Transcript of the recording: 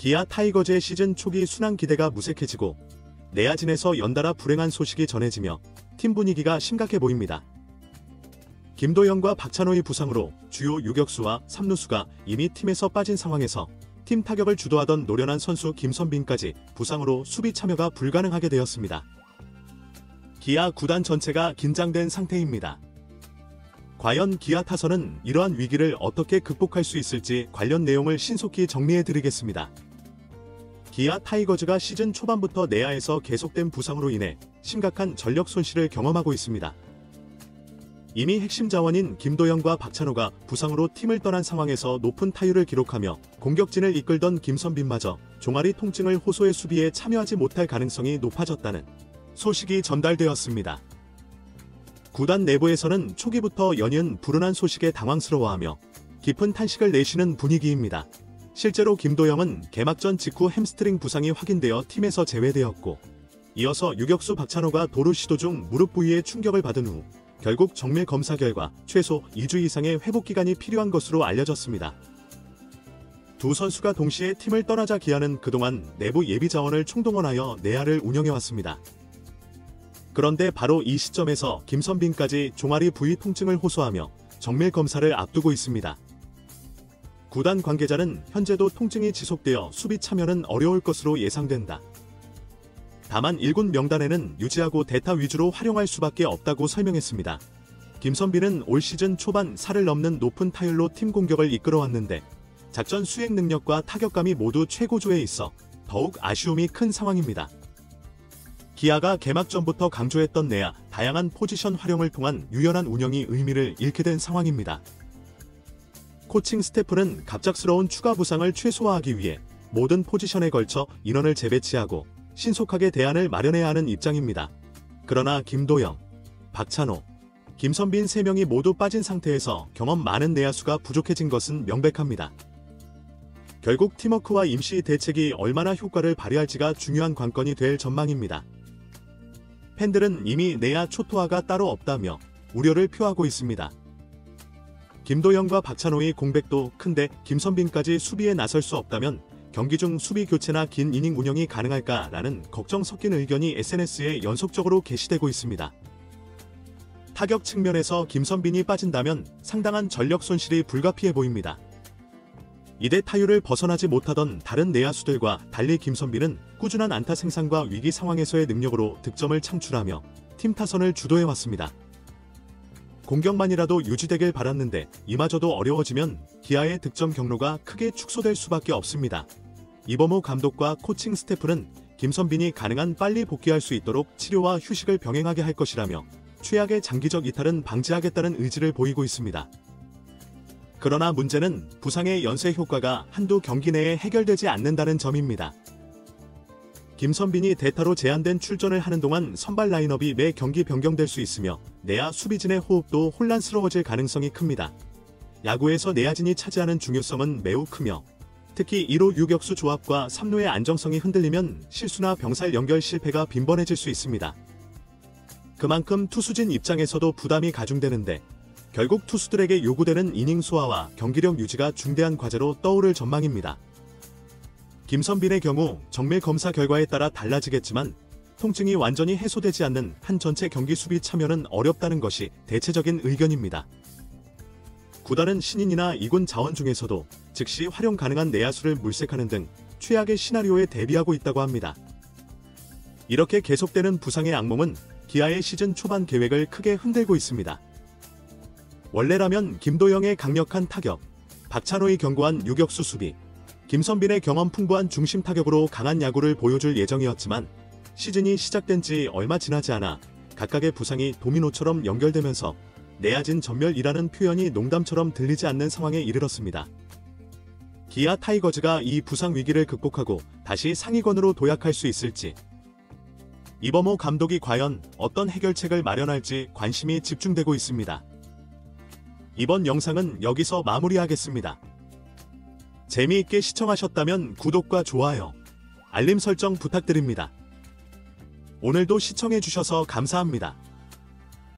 기아 타이거즈의 시즌 초기 순항 기대가 무색해지고 내야진에서 연달아 불행한 소식이 전해지며 팀 분위기가 심각해 보입니다. 김도영과 박찬호의 부상으로 주요 유격수와 3루수가 이미 팀에서 빠진 상황에서 팀 타격을 주도하던 노련한 선수 김선빈까지 부상으로 수비 참여가 불가능하게 되었습니다. 기아 구단 전체가 긴장된 상태입니다. 과연 기아 타선은 이러한 위기를 어떻게 극복할 수 있을지 관련 내용을 신속히 정리해드리겠습니다. 기아 타이거즈가 시즌 초반부터 내야에서 계속된 부상으로 인해 심각한 전력 손실을 경험하고 있습니다. 이미 핵심 자원인 김도영과 박찬호가 부상으로 팀을 떠난 상황에서 높은 타율을 기록하며 공격진을 이끌던 김선빈마저 종아리 통증을 호소해 수비에 참여하지 못할 가능성이 높아졌다는 소식이 전달되었습니다. 구단 내부에서는 초기부터 연이은 불운한 소식에 당황스러워하며 깊은 탄식을 내쉬는 분위기입니다. 실제로 김도영은 개막전 직후 햄스트링 부상이 확인되어 팀에서 제외되었고, 이어서 유격수 박찬호가 도루 시도 중 무릎 부위에 충격을 받은 후 결국 정밀 검사 결과 최소 2주 이상의 회복 기간이 필요한 것으로 알려졌습니다. 두 선수가 동시에 팀을 떠나자 기아는 그동안 내부 예비 자원을 총동원하여 내야를 운영해왔습니다. 그런데 바로 이 시점에서 김선빈까지 종아리 부위 통증을 호소하며 정밀 검사를 앞두고 있습니다. 구단 관계자는 현재도 통증이 지속되어 수비 참여는 어려울 것으로 예상된다. 다만 1군 명단에는 유지하고 대타 위주로 활용할 수밖에 없다고 설명했습니다. 김선빈은 올 시즌 초반 4를 넘는 높은 타율로 팀 공격을 이끌어왔는데 작전 수행 능력과 타격감이 모두 최고조에 있어 더욱 아쉬움이 큰 상황입니다. 기아가 개막 전부터 강조했던 내야 다양한 포지션 활용을 통한 유연한 운영이 의미를 잃게 된 상황입니다. 코칭 스태프는 갑작스러운 추가 부상을 최소화하기 위해 모든 포지션에 걸쳐 인원을 재배치하고 신속하게 대안을 마련해야 하는 입장입니다. 그러나 김도영, 박찬호, 김선빈 3명이 모두 빠진 상태에서 경험 많은 내야수가 부족해진 것은 명백합니다. 결국 팀워크와 임시 대책이 얼마나 효과를 발휘할지가 중요한 관건이 될 전망입니다. 팬들은 이미 내야 초토화가 따로 없다며 우려를 표하고 있습니다. 김도영과 박찬호의 공백도 큰데 김선빈까지 수비에 나설 수 없다면 경기 중 수비 교체나 긴 이닝 운영이 가능할까라는 걱정 섞인 의견이 SNS에 연속적으로 게시되고 있습니다. 타격 측면에서 김선빈이 빠진다면 상당한 전력 손실이 불가피해 보입니다. 이대 타율을 벗어나지 못하던 다른 내야수들과 달리 김선빈은 꾸준한 안타 생산과 위기 상황에서의 능력으로 득점을 창출하며 팀 타선을 주도해왔습니다. 공격만이라도 유지되길 바랐는데 이마저도 어려워지면 기아의 득점 경로가 크게 축소될 수밖에 없습니다. 이범호 감독과 코칭 스태프는 김선빈이 가능한 빨리 복귀할 수 있도록 치료와 휴식을 병행하게 할 것이라며 최악의 장기적 이탈은 방지하겠다는 의지를 보이고 있습니다. 그러나 문제는 부상의 연쇄 효과가 한두 경기 내에 해결되지 않는다는 점입니다. 김선빈이 대타로 제한된 출전을 하는 동안 선발 라인업이 매 경기 변경될 수 있으며 내야 수비진의 호흡도 혼란스러워질 가능성이 큽니다. 야구에서 내야진이 차지하는 중요성은 매우 크며 특히 1루 유격수 조합과 3루의 안정성이 흔들리면 실수나 병살 연결 실패가 빈번해질 수 있습니다. 그만큼 투수진 입장에서도 부담이 가중되는데 결국 투수들에게 요구되는 이닝 소화와 경기력 유지가 중대한 과제로 떠오를 전망입니다. 김선빈의 경우 정밀 검사 결과에 따라 달라지겠지만 통증이 완전히 해소되지 않는 한 전체 경기 수비 참여는 어렵다는 것이 대체적인 의견입니다. 구단은 신인이나 2군 자원 중에서도 즉시 활용 가능한 내야수를 물색하는 등 최악의 시나리오에 대비하고 있다고 합니다. 이렇게 계속되는 부상의 악몽은 기아의 시즌 초반 계획을 크게 흔들고 있습니다. 원래라면 김도영의 강력한 타격, 박찬호의 견고한 유격수 수비, 김선빈의 경험 풍부한 중심 타격으로 강한 야구를 보여줄 예정이었지만 시즌이 시작된 지 얼마 지나지 않아 각각의 부상이 도미노처럼 연결되면서 내야진 전멸이라는 표현이 농담처럼 들리지 않는 상황에 이르렀습니다. 기아 타이거즈가 이 부상 위기를 극복하고 다시 상위권으로 도약할 수 있을지, 이범호 감독이 과연 어떤 해결책을 마련할지 관심이 집중되고 있습니다. 이번 영상은 여기서 마무리하겠습니다. 재미있게 시청하셨다면 구독과 좋아요, 알림 설정 부탁드립니다. 오늘도 시청해주셔서 감사합니다.